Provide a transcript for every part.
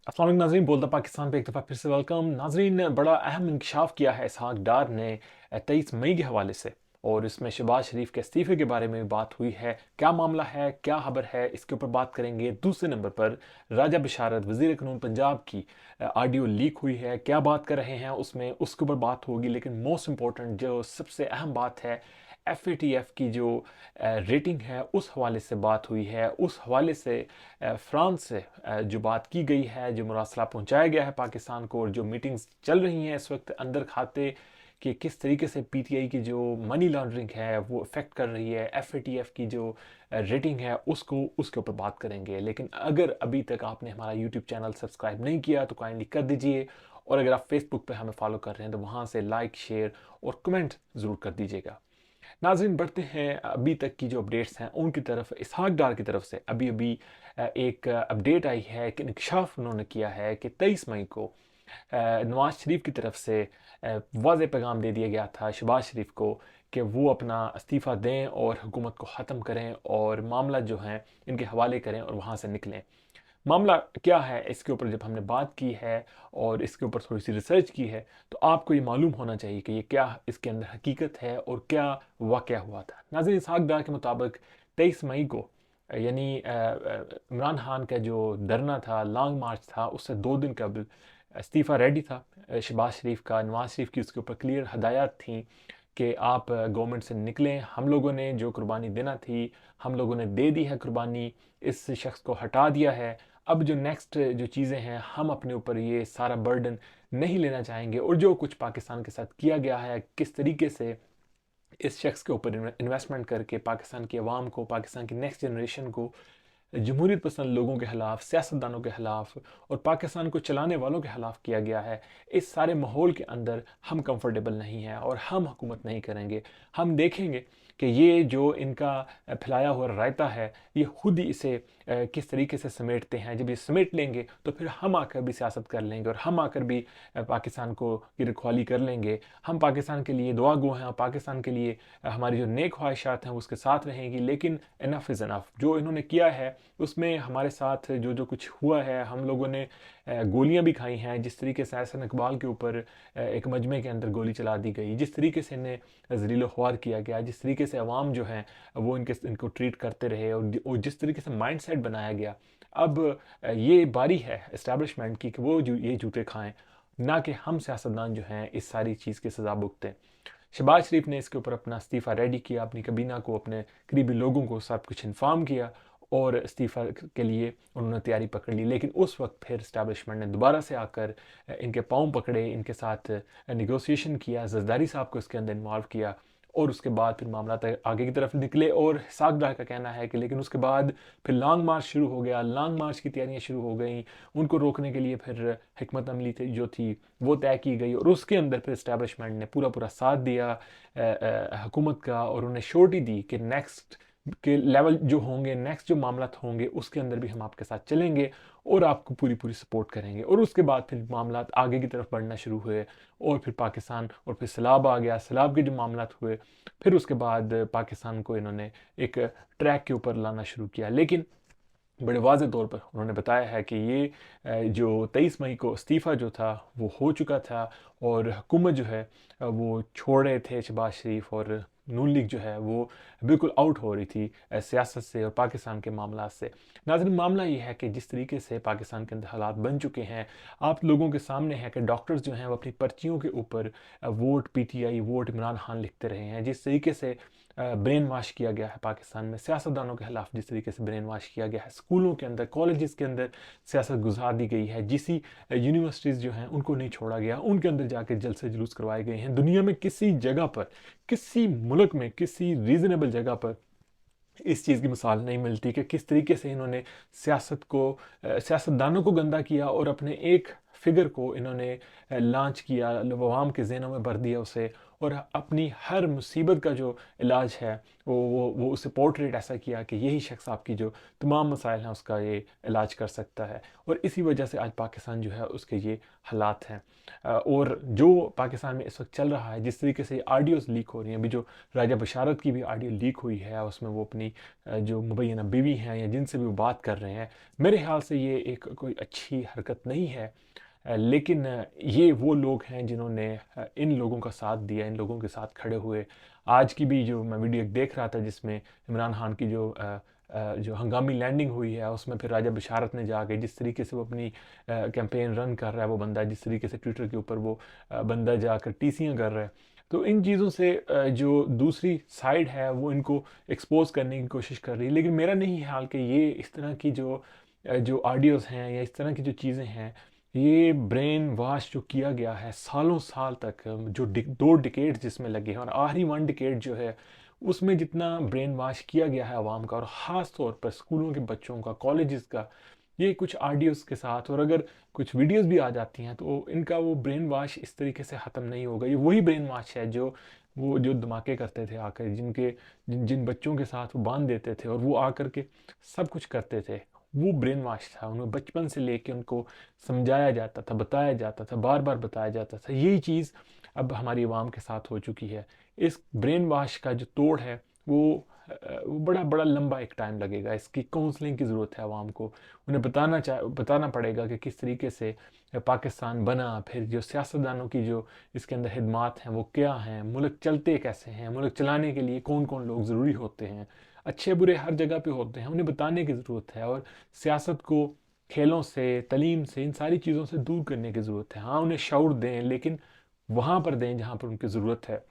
अस्सलाम वालेकुम नाज़रीन, बोलता पाकिस्तान पे एक दफ़ा फिर से वेलकम। नाज़रीन, बड़ा अहम इंकशाफ किया है इसहाक डार ने 23 मई के हवाले से, और इसमें शहबाज शरीफ के इस्तीफ़े के बारे में बात हुई है। क्या मामला है, क्या खबर है, इसके ऊपर बात करेंगे। दूसरे नंबर पर राजा बिशारत वज़ीर क़ानून पंजाब की ऑडियो लीक हुई है, क्या बात कर रहे हैं उसमें, उसके ऊपर बात होगी। लेकिन मोस्ट इंपॉर्टेंट जो सबसे अहम बात है, FATF की जो रेटिंग है उस हवाले से बात हुई है। उस हवाले से फ्रांस से जो बात की गई है, जो मुरासला पहुंचाया गया है पाकिस्तान को, और जो मीटिंग्स चल रही हैं इस वक्त अंदर खाते कि किस तरीके से PTI की जो मनी लॉन्ड्रिंग है वो अफेक्ट कर रही है, FATF की जो रेटिंग है उसको, उसके ऊपर बात करेंगे। लेकिन अगर अभी तक आपने हमारा यूट्यूब चैनल सब्सक्राइब नहीं किया तो काइंडली कर दीजिए, और अगर आप फेसबुक पे हमें फॉलो कर रहे हैं तो वहाँ से लाइक, शेयर और कमेंट ज़रूर कर दीजिएगा। नाज़रीन, बढ़ते हैं अभी तक की जो अपडेट्स हैं उनकी तरफ। इसहाक डार की तरफ से अभी अभी एक अपडेट आई है कि इंकशाफ उन्होंने किया है कि 23 मई को नवाज शरीफ की तरफ से वाज़ेह पैगाम दे दिया गया था शहबाज शरीफ को कि वो अपना इस्तीफ़ा दें और हुकूमत को ख़त्म करें और मामला जो हैं इनके हवाले करें और वहाँ से निकलें। मामला क्या है, इसके ऊपर जब हमने बात की है और इसके ऊपर थोड़ी सी रिसर्च की है तो आपको ये मालूम होना चाहिए कि ये क्या इसके अंदर हकीकत है और क्या वाक़या हुआ था। नाज़रीन, इसहाक डार के मुताबिक 23 मई को यानी इमरान खान का जो धरना था, लॉन्ग मार्च था, उससे 2 दिन कबल इस्तीफ़ा रेडी था शहबाज शरीफ का। नवाज शरीफ की उसके ऊपर क्लियर हदायत थी कि आप गवर्नमेंट से निकलें, हम लोगों ने जो कुर्बानी देना थी हम लोगों ने दे दी है कुर्बानी, इस शख्स को हटा दिया है। अब जो नेक्स्ट जो चीज़ें हैं हम अपने ऊपर ये सारा बर्डन नहीं लेना चाहेंगे, और जो कुछ पाकिस्तान के साथ किया गया है, किस तरीके से इस शख्स के ऊपर इन्वेस्टमेंट करके पाकिस्तान की आवाम को, पाकिस्तान की नेक्स्ट जनरेशन को, जमहूरियत पसंद लोगों के ख़िलाफ़, सियासतदानों के ख़िलाफ़ और पाकिस्तान को चलाने वालों के ख़िलाफ़ किया गया है, इस सारे माहौल के अंदर हम कंफर्टेबल नहीं हैं और हम हुकूमत नहीं करेंगे। हम देखेंगे कि ये जो इनका फैलाया हुआ रायता है ये खुद ही इसे किस तरीके से समेटते हैं। जब ये समेट लेंगे तो फिर हम आकर भी सियासत कर लेंगे और हम आकर भी पाकिस्तान को की रखवाली कर लेंगे। हम पाकिस्तान के लिए दुआ गो हैं और पाकिस्तान के लिए हमारी जो नेक ख्वाहिशात हैं वो उसके साथ रहेंगी। लेकिन इनफ इज़ इनफ, जो इन्होंने किया है उसमें हमारे साथ जो जो कुछ हुआ है, हम लोगों ने गोलियां भी खाई हैं। जिस तरीके से एहसन इकबाल के ऊपर एक मजमे के अंदर गोली चला दी गई, जिस तरीके से इन्हें जलील ख्वार किया गया, जिस तरीके से अवाम जो हैं वो इनको ट्रीट करते रहे, और जिस तरीके से माइंड सेट बनाया गया, अब ये बारी है इस्टेब्लिशमेंट की कि वो ये जूते खाएं, ना कि हम सियासतदान जो हैं इस सारी चीज़ की सज़ा भुगतें। शहबाज शरीफ ने इसके ऊपर अपना इस्तीफ़ा रेडी किया, अपनी कबीना को, अपने करीबी लोगों को सब कुछ इन्फॉर्म किया और इस्तीफ़ा के लिए उन्होंने तैयारी पकड़ ली। लेकिन उस वक्त फिर इस्टेब्लिशमेंट ने दोबारा से आकर इनके पाँव पकड़े, इनके साथ निगोसिएशन किया, जरदारी साहब को इसके अंदर इन्वॉल्व किया, और उसके बाद फिर मामला आगे की तरफ निकले। और इसहाक डार का कहना है कि लेकिन उसके बाद फिर लॉन्ग मार्च शुरू हो गया, लॉन्ग मार्च की तैयारियां शुरू हो गई। उनको रोकने के लिए फिर हिकमत अमली जो थी वो तय की गई, और उसके अंदर फिर इस्टेब्लिशमेंट ने पूरा पूरा साथ दिया हुकूमत का, और उन्हें श्योरिटी दी कि नेक्स्ट के लेवल जो होंगे, नेक्स्ट जो मामला होंगे उसके अंदर भी हम आपके साथ चलेंगे और आपको पूरी पूरी सपोर्ट करेंगे। और उसके बाद फिर मामला आगे की तरफ बढ़ना शुरू हुए, और फिर पाकिस्तान, और फिर सैलाब आ गया, सैलाब के जो मामला हुए, फिर उसके बाद पाकिस्तान को इन्होंने एक ट्रैक के ऊपर लाना शुरू किया। लेकिन बड़े वाज़ेह तौर पर उन्होंने बताया है कि ये जो 23 मई को इस्तीफ़ा जो था वो हो चुका था, और हुकूमत जो है वो छोड़ रहे थे शहबाज शरीफ, और नून लीग जो है वो बिल्कुल आउट हो रही थी सियासत से और पाकिस्तान के मामला से। नाज़रीन, मामला ये है कि जिस तरीके से पाकिस्तान के अंदर हालात बन चुके हैं, आप लोगों के सामने है कि डॉक्टर्स जो हैं वो अपनी पर्चियों के ऊपर vote PTI, vote Imran Khan लिखते रहे हैं। जिस तरीके से ब्रेन वाश किया गया है पाकिस्तान में, सियासतदानों के खिलाफ जिस तरीके से ब्रेन वाश किया गया है, स्कूलों के अंदर, कॉलेजेस के अंदर सियासत गुजार दी गई है, जिसी यूनिवर्सिटीज़ जो हैं उनको नहीं छोड़ा गया, उनके अंदर जाके जलसे जुलूस करवाए गए हैं। दुनिया में किसी जगह पर, किसी मुल्क में, किसी रीज़नेबल जगह पर इस चीज़ की मिसाल नहीं मिलती कि किस तरीके से इन्होंने सियासत को, सियासतदानों को गंदा किया, और अपने एक फिगर को इन्होंने लॉन्च किया, अवाम के जहनों में भर दिया उसे, और अपनी हर मुसीबत का जो इलाज है वो उसे पोर्ट्रेट ऐसा किया कि यही शख्स आपकी जो तमाम मसाइल हैं उसका ये इलाज कर सकता है। और इसी वजह से आज पाकिस्तान जो है उसके ये हालात हैं। और जो पाकिस्तान में इस वक्त चल रहा है, जिस तरीके से ऑडियोज़ लीक हो रही हैं, अभी जो राजा बशारत की भी ऑडियो लीक हुई है, उसमें वो अपनी जो मुबैना बीवी हैं या जिनसे भी वो बात कर रहे हैं, मेरे ख्याल से ये एक कोई अच्छी हरकत नहीं है। लेकिन ये वो लोग हैं जिन्होंने इन लोगों का साथ दिया, इन लोगों के साथ खड़े हुए। आज की भी जो मैं वीडियो देख रहा था जिसमें इमरान खान की जो हंगामी लैंडिंग हुई है, उसमें फिर राजा बशारत ने जाके जिस तरीके से वो अपनी कैंपेन रन कर रहा है वो बंदा, जिस तरीके से ट्विटर के ऊपर वो बंदा जाकर टीसियाँ कर रहा है, तो इन चीज़ों से जो दूसरी साइड है वो इनको एक्सपोज करने की कोशिश कर रही है। लेकिन मेरा नहीं ख्याल कि ये इस तरह की जो ऑडियोज़ हैं या इस तरह की जो चीज़ें हैं, ये ब्रेन वॉश जो किया गया है सालों साल तक, जो 2 डिकेड जिसमें लगे हैं, और आखिरी 1 डिकेड जो है उसमें जितना ब्रेन वॉश किया गया है आवाम का, और ख़ास तौर पर स्कूलों के बच्चों का, कॉलेजेस का, ये कुछ ऑडियोज़ के साथ, और अगर कुछ वीडियोज़ भी आ जाती हैं तो इनका वो ब्रेन वॉश इस तरीके से ख़त्म नहीं होगा। ये वही ब्रेन वॉश है जो वो जो धमाके करते थे आकर, जिन बच्चों के साथ वो बांध देते थे और वो आकर के सब कुछ करते थे, वो ब्रेन वॉश था। उन्हें बचपन से लेके उनको समझाया जाता था, बताया जाता था, बार बार बताया जाता था। यही चीज़ अब हमारी आवाम के साथ हो चुकी है। इस ब्रेन वॉश का जो तोड़ है वो बड़ा बड़ा लंबा एक टाइम लगेगा। इसकी काउंसलिंग की ज़रूरत है आवाम को। उन्हें बताना पड़ेगा कि किस तरीके से पाकिस्तान बना, फिर जो सियासतदानों की जो इसके अंदर खिदमात हैं वो क्या हैं, मुल्क चलते कैसे हैं, मुल्क चलाने के लिए कौन कौन लोग ज़रूरी होते हैं, अच्छे बुरे हर जगह पे होते हैं, उन्हें बताने की ज़रूरत है। और सियासत को खेलों से, तलीम से, इन सारी चीज़ों से दूर करने की ज़रूरत है। हाँ, उन्हें शऊर दें, लेकिन वहाँ पर दें जहाँ पर उनकी ज़रूरत है।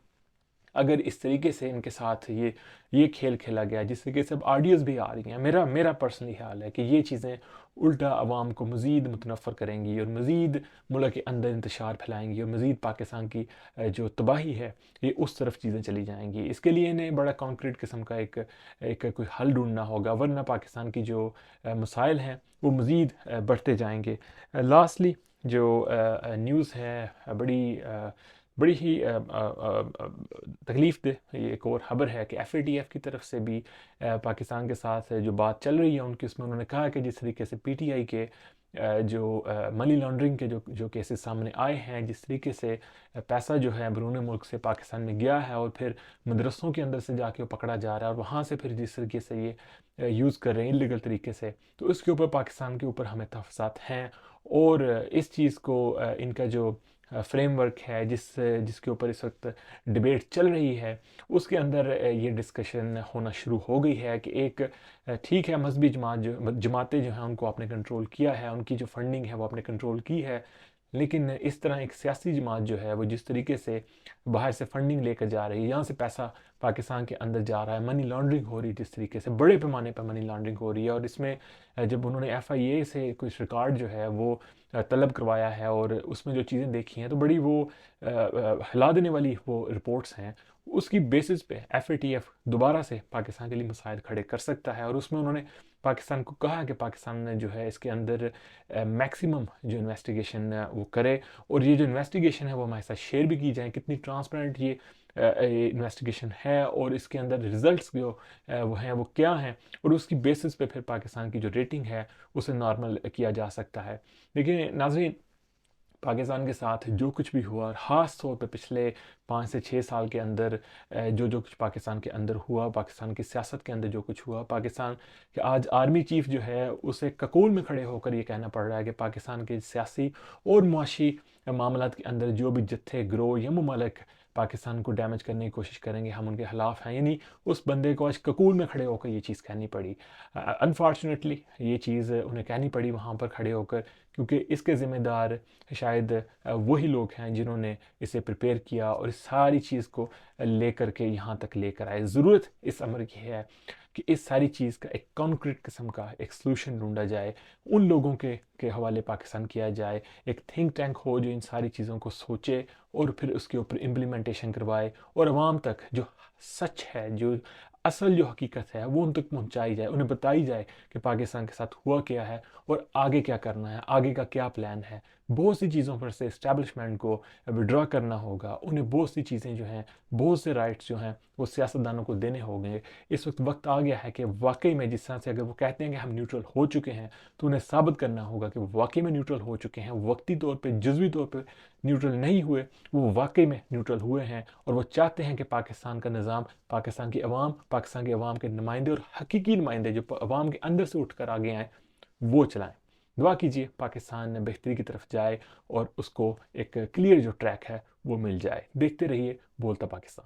अगर इस तरीके से इनके साथ ये खेल खेला गया, जिस तरीके से अब ऑडियोज़ भी आ रही हैं, मेरा मेरा पर्सनली ख्याल है कि ये चीज़ें उल्टा अवाम को मज़ीद मुतनफ़र करेंगी और मज़ीद मुल्क के अंदर इंतशार फैलाएंगी और मज़ीद पाकिस्तान की जो तबाही है ये उस तरफ चीज़ें चली जाएंगी। इसके लिए इन्हें बड़ा कॉन्क्रीट किस्म का एक कोई हल ढूंढना होगा, वरना पाकिस्तान की जो मसाइल हैं वो मज़ीद बढ़ते जाएंगे। लास्टली जो न्यूज़ है, बड़ी ही तकलीफ़ दह ये एक और ख़बर है कि FATF की तरफ से भी पाकिस्तान के साथ जो बात चल रही है उनकी, उसमें उन्होंने कहा कि जिस तरीके से PTI के जो मनी लॉन्ड्रिंग के जो केसेस सामने आए हैं, जिस तरीके से पैसा जो है बैरून मुल्क से पाकिस्तान में गया है और फिर मदरसों के अंदर से जाके वो पकड़ा जा रहा है और वहाँ से फिर जिस तरीके से ये यूज़ कर रहे हैं इलीगल तरीके से, तो इसके ऊपर पाकिस्तान के ऊपर हमें तहफ़्फ़ुज़ात हैं। और इस चीज़ को इनका जो फ्रेमवर्क है जिसके ऊपर इस वक्त डिबेट चल रही है, उसके अंदर ये डिस्कशन होना शुरू हो गई है कि एक ठीक है, मजहबी जमातें जो हैं उनको आपने कंट्रोल किया है, उनकी जो फंडिंग है वो आपने कंट्रोल की है, लेकिन इस तरह एक सियासी जमात जो है वो जिस तरीके से बाहर से फंडिंग लेकर जा रही है, यहाँ से पैसा पाकिस्तान के अंदर जा रहा है, मनी लॉन्ड्रिंग हो रही है, जिस तरीके से बड़े पैमाने पर मनी लॉन्ड्रिंग हो रही है। और इसमें जब उन्होंने FIA से कुछ रिकॉर्ड जो है वो तलब करवाया है और उसमें जो चीज़ें देखी हैं तो बड़ी वो हिला देने वाली वो रिपोर्ट्स हैं। उसकी बेसिस पे FATF दोबारा से पाकिस्तान के लिए मसाइल खड़े कर सकता है। और उसमें उन्होंने पाकिस्तान को कहा कि पाकिस्तान ने जो है इसके अंदर मैक्सिमम जो इन्वेस्टिगेशन वो करे, और ये जो इन्वेस्टिगेशन है वो हमारे साथ शेयर भी की जाए, कितनी ट्रांसपेरेंट ये इन्वेस्टिगेशन है और इसके अंदर रिजल्ट्स जो वो हैं वो क्या हैं, और उसकी बेसिस पे फिर पाकिस्तान की जो रेटिंग है उसे नॉर्मल किया जा सकता है। देखिए नाज़रीन, पाकिस्तान के साथ जो कुछ भी हुआ, ख़ास तौर पे पिछले 5 से 6 साल के अंदर जो कुछ पाकिस्तान के अंदर हुआ, पाकिस्तान की सियासत के अंदर जो कुछ हुआ, पाकिस्तान के आज आर्मी चीफ़ जो है उसे ककोल में खड़े होकर ये कहना पड़ रहा है कि पाकिस्तान के सियासी और मुआशी मामलात के अंदर जो भी जत्थे, गिरोह या ममालिक पाकिस्तान को डैमेज करने की कोशिश करेंगे, हम उनके ख़िलाफ़ हैं। यानी उस बंदे को आज ककोल में खड़े होकर ये चीज़ कहनी पड़ी। अनफॉर्चुनेटली ये चीज़ उन्हें कहनी पड़ी वहाँ पर खड़े होकर, क्योंकि इसके ज़िम्मेदार शायद वही लोग हैं जिन्होंने इसे प्रिपेयर किया और इस सारी चीज़ को लेकर के यहाँ तक लेकर आए। ज़रूरत इस अमर की है कि इस सारी चीज़ का एक कॉन्क्रीट किस्म का एक सलूशन ढूंढा जाए, उन लोगों के हवाले पाकिस्तान किया जाए, एक थिंक टैंक हो जो इन सारी चीज़ों को सोचे और फिर उसके ऊपर इम्प्लीमेंटेशन करवाए और आवाम तक जो सच है, जो असल जो हकीकत है वो उन तक पहुंचाई जाए, उन्हें बताई जाए कि पाकिस्तान के साथ हुआ क्या है और आगे क्या करना है, आगे का क्या प्लान है। बहुत सी चीज़ों पर से इस्टेब्लिशमेंट को विड्रॉ करना होगा, उन्हें बहुत सी चीज़ें जो हैं, बहुत से राइट्स जो हैं वो सियासतदानों को देने होंगे। इस वक्त आ गया है कि वाकई में जिस तरह से अगर वो कहते हैं कि हम न्यूट्रल हो चुके हैं, तो उन्हें साबित करना होगा कि वो वाकई में न्यूट्रल हो चुके हैं, वक्ती तौर पर, जुज़वी तौर पर न्यूट्रल नहीं हुए, वो वाकई में न्यूट्रल हुए हैं और वो चाहते हैं कि पाकिस्तान का निज़ाम, पाकिस्तान की अवाम, पाकिस्तान के अवाम के नुमाइंदे और हकीकी नुमाइंदे जो अवाम के अंदर से उठ कर आगे आएँ, वो चलाएँ। दुआ कीजिए पाकिस्तान बेहतरी की तरफ जाए और उसको एक क्लियर जो ट्रैक है वो मिल जाए। देखते रहिए बोलता पाकिस्तान।